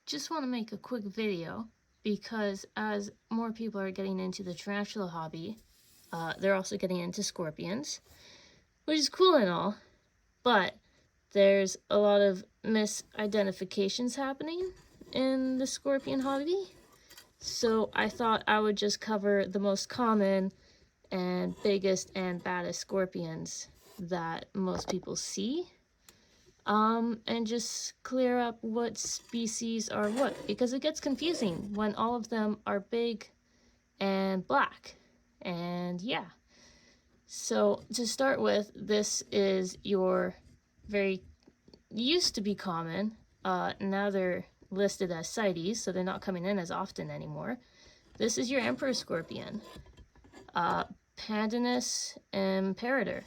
just want to make a quick video because as more people are getting into the tarantula hobby, they're also getting into scorpions, which is cool and all, but there's a lot of misidentifications happening in the scorpion hobby. So I thought I would just cover the most common and biggest and baddest scorpions that most people see. And just clear up what species are what, because it gets confusing when all of them are big and black. And yeah, so to start with, this is your very used to be common, now they're listed as CITES, so they're not coming in as often anymore. This is your emperor scorpion, Pandanus imperator.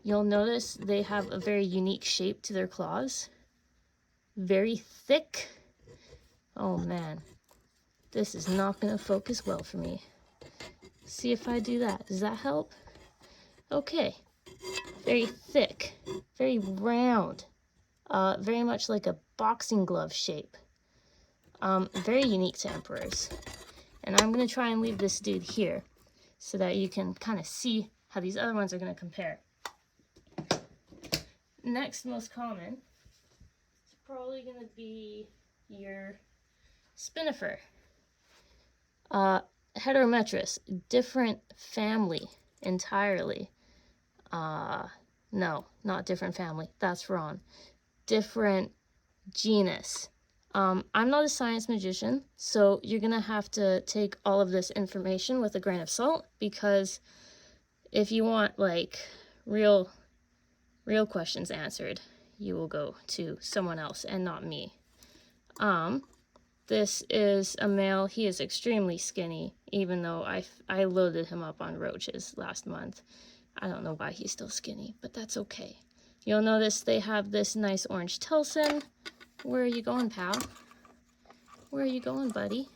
You'll notice they have a very unique shape to their claws. Very thick. Oh man, this is not going to focus well for me. See if I do that. Does that help? Okay. Very thick. Very round. Very much like a boxing glove shape. Very unique to emperors. And I'm going to try and leave this dude here so that you can kind of see how these other ones are going to compare. Next most common is probably going to be your spinifer. Heterometrus, different family entirely. No, not different family. That's wrong. Different genus. I'm not a science magician, so you're gonna have to take all of this information with a grain of salt, because if you want like real questions answered, you will go to someone else and not me. This is a male. He is extremely skinny, even though I loaded him up on roaches last month. I don't know why he's still skinny, but that's okay. You'll notice they have this nice orange telson. Where are you going, pal? Where are you going, buddy?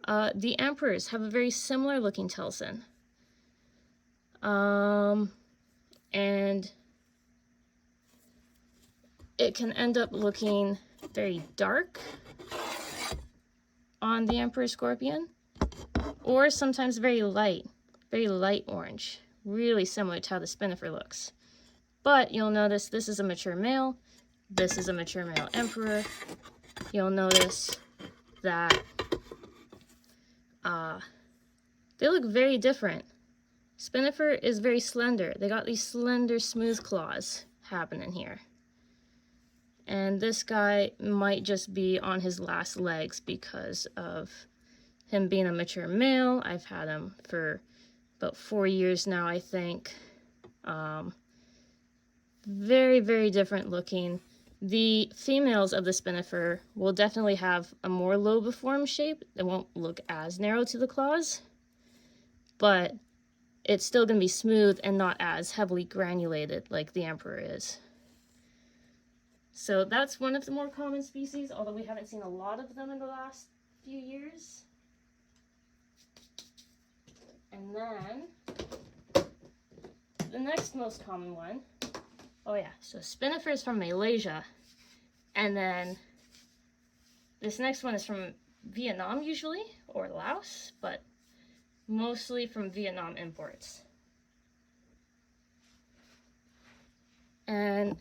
The emperors have a very similar looking telson. And it can end up looking very dark on the emperor scorpion, or sometimes very light orange, really similar to how the spinifer looks. But you'll notice this is a mature male, this is a mature male emperor. You'll notice that they look very different. Spinifer is very slender. They got these slender, smooth claws happening here. And this guy might just be on his last legs because of him being a mature male. I've had him for about 4 years now, I think. Very, very different looking. The females of the spinifer will definitely have a more lobiform shape. It won't look as narrow to the claws, but it's still going to be smooth and not as heavily granulated like the emperor is. So that's one of the more common species, although we haven't seen a lot of them in the last few years. And then the next most common one, oh yeah, so spinifer is from Malaysia, and then this next one is from Vietnam usually, or Laos, but mostly from Vietnam imports. And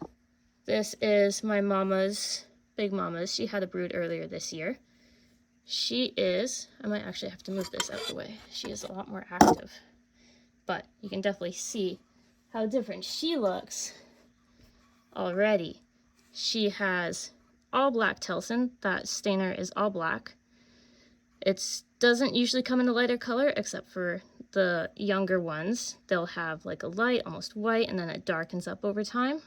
this is my mama's, big mama's. She had a brood earlier this year. She is, I might actually have to move this out of the way. She is a lot more active. But you can definitely see how different she looks already. She has all black telson. That stainer is all black. It doesn't usually come in a lighter color except for the younger ones. They'll have like a light, almost white, and then it darkens up over time.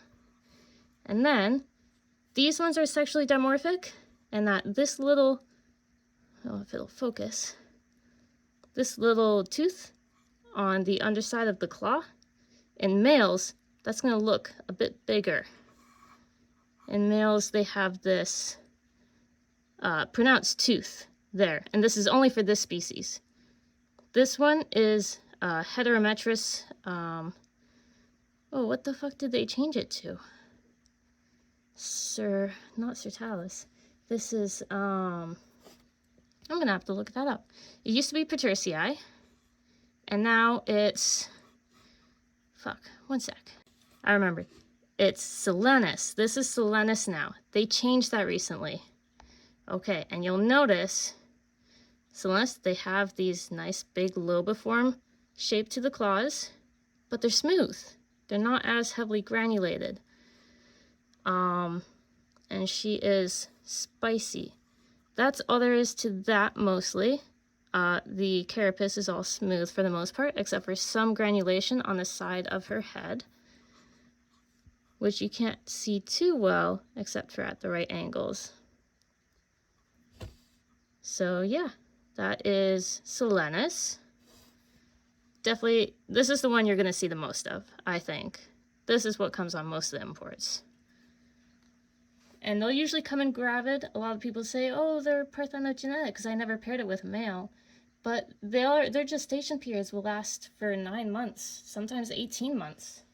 And then these ones are sexually dimorphic, and that this little, I don't know if it'll focus, this little tooth on the underside of the claw, in males, that's going to look a bit bigger. In males, they have this pronounced tooth there, and this is only for this species. This one is heterometrus. Oh, what the fuck did they change it to? Not Sertalis. This is, I'm gonna have to look that up. It used to be Patricia, and now it's, fuck, one sec. I remember. It's Solenis. This is Solenis now. They changed that recently. Okay, and you'll notice, Solenis, they have these nice big lobiform shape to the claws, but they're smooth. They're not as heavily granulated. And she is spicy. That's all there is to that mostly. The carapace is all smooth for the most part, except for some granulation on the side of her head, which you can't see too well, except for at the right angles. So yeah, that is Solenis. Definitely, this is the one you're gonna see the most of, I think. This is what comes on most of the imports. And they'll usually come in gravid. A lot of people say, oh, they're parthenogenetic because I never paired it with a male. But their gestation periods will last for 9 months, sometimes 18 months.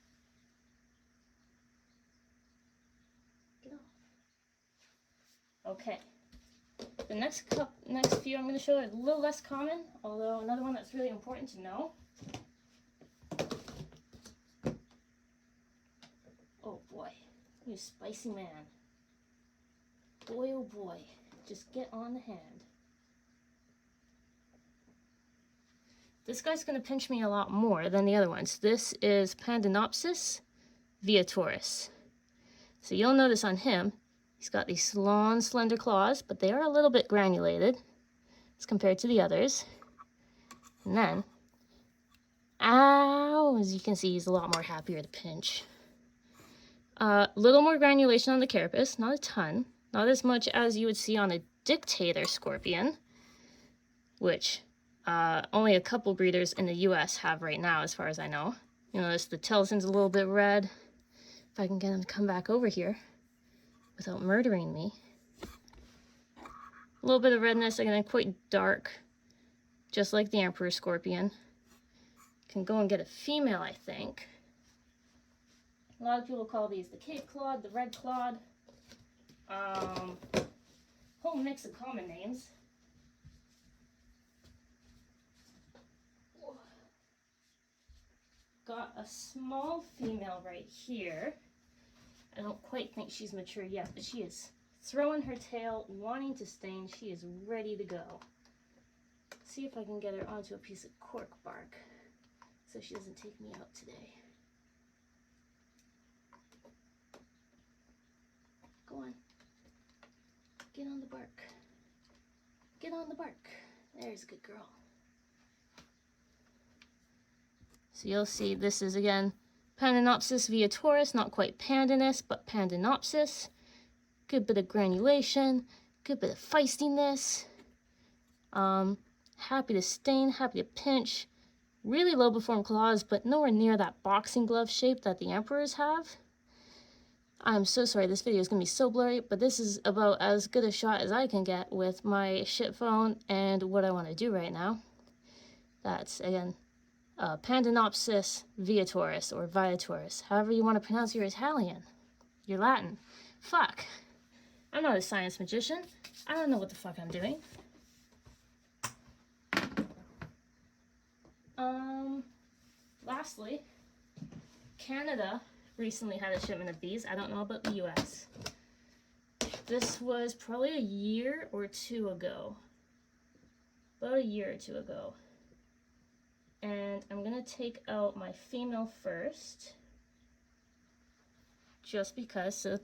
Okay. The next few I'm going to show are a little less common, although another one that's really important to know. Oh boy, you spicy man. Boy, oh boy, just get on the hand. This guy's going to pinch me a lot more than the other ones. This is Pandinopsis viatoris. So you'll notice on him, he's got these long, slender claws, but they are a little bit granulated as compared to the others. And then, ow, as you can see, he's a lot more happier to pinch. Little more granulation on the carapace, not a ton. Not as much as you would see on a dictator scorpion, which only a couple breeders in the US have right now, as far as I know. You notice the Telson's a little bit red. If I can get him to come back over here without murdering me. A little bit of redness, again, quite dark, just like the emperor scorpion. Can go and get a female, I think. A lot of people call these the Cape Clawed, the Red Clawed. Whole mix of common names. Got a small female right here. I don't quite think she's mature yet, but she is throwing her tail, wanting to stain. She is ready to go. See if I can get her onto a piece of cork bark so she doesn't take me out today. Go on. Get on the bark. Get on the bark. There's a good girl. So you'll see this is, again, Pandinopsis viatoris, not quite Pandinus, but Pandinopsis. Good bit of granulation, good bit of feistiness. Happy to stain, happy to pinch. Really lobiform claws, but nowhere near that boxing glove shape that the emperors have. I'm so sorry, this video is going to be so blurry, but this is about as good a shot as I can get with my shit phone and what I want to do right now. That's, again, Pandinopsis viatoris, or viatoris, however you want to pronounce your Italian, your Latin. Fuck. I'm not a science magician. I don't know what the fuck I'm doing. Lastly, Canada recently had a shipment of these. I don't know about the US. This was probably a year or two ago. About a year or two ago. And I'm gonna take out my female first. Just because. So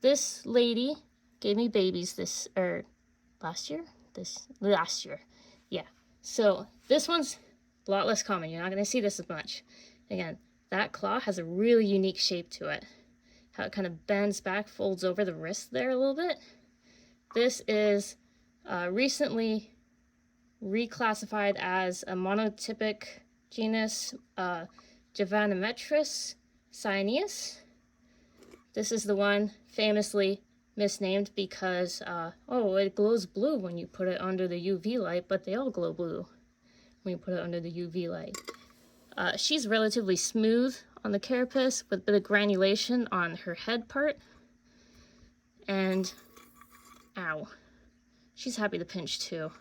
this lady gave me babies last year? Last year. Yeah. So this one's a lot less common. You're not gonna see this as much. Again, that claw has a really unique shape to it. How it kind of bends back, folds over the wrist there a little bit. This is recently reclassified as a monotypic genus, Javanometris cyaneus. This is the one famously misnamed because, it glows blue when you put it under the UV light, but they all glow blue when you put it under the UV light. She's relatively smooth on the carapace with a bit of granulation on her head part. And Ow. She's happy to pinch too.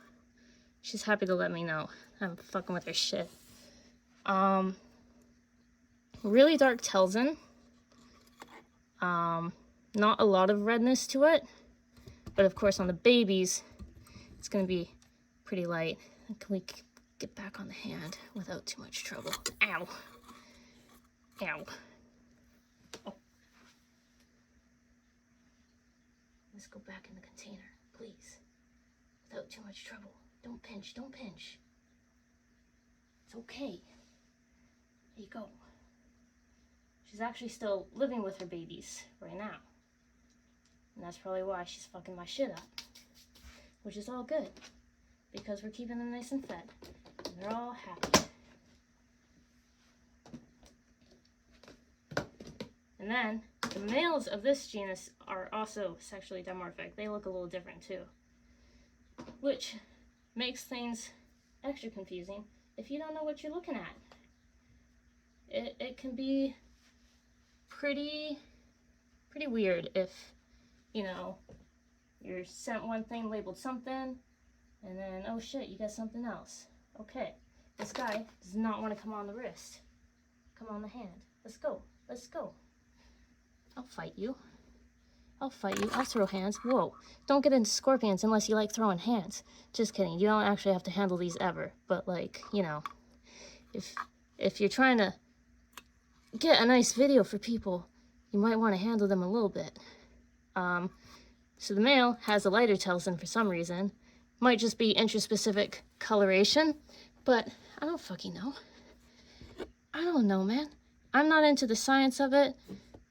She's happy to let me know I'm fucking with her shit. Really dark Telson. Not a lot of redness to it, but of course on the babies, it's gonna be pretty light. Can we get back on the hand without too much trouble? Ow. Ow. Oh. Let's go back in the container, please. Without too much trouble. Don't pinch, don't pinch. It's okay. There you go. She's actually still living with her babies right now. And that's probably why she's fucking my shit up. Which is all good. Because we're keeping them nice and fed. And they're all happy. And then, the males of this genus are also sexually dimorphic. They look a little different too. Which makes things extra confusing if you don't know what you're looking at. It can be pretty weird if, you know, you're sent one thing labeled something, and then, oh shit, you got something else. Okay, this guy does not want to come on the wrist. Come on the hand. Let's go. Let's go. I'll fight you. I'll fight you. I'll throw hands. Whoa. Don't get into scorpions unless you like throwing hands. Just kidding. You don't actually have to handle these ever. But, like, you know, if you're trying to get a nice video for people, you might want to handle them a little bit. So the male has a lighter Telson for some reason. Might just be intraspecific coloration, but I don't fucking know. I don't know, man. I'm not into the science of it.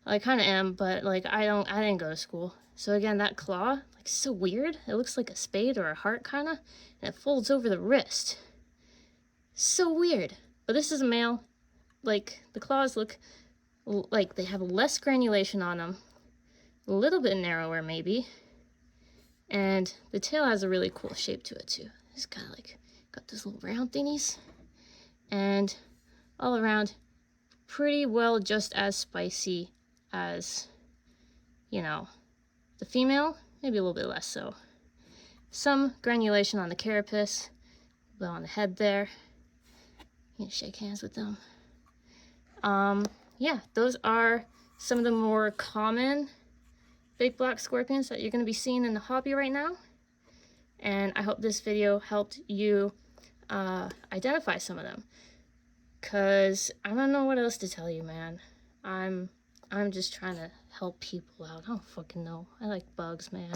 I kind of am, but like I didn't go to school. So again, that claw, like so weird. It looks like a spade or a heart kind of, and it folds over the wrist. So weird. But this is a male. Like the claws look like they have less granulation on them. A little bit narrower maybe. And the tail has a really cool shape to it too. It's kind of like got those little round thingies. And all around, pretty well just as spicy as, you know, the female, maybe a little bit less so. Some granulation on the carapace, a bit on the head there. You can shake hands with them. Yeah, those are some of the more common big black scorpions that you're going to be seeing in the hobby right now. And I hope this video helped you identify some of them. Because I don't know what else to tell you, man. I'm just trying to help people out. I don't fucking know. I like bugs, man.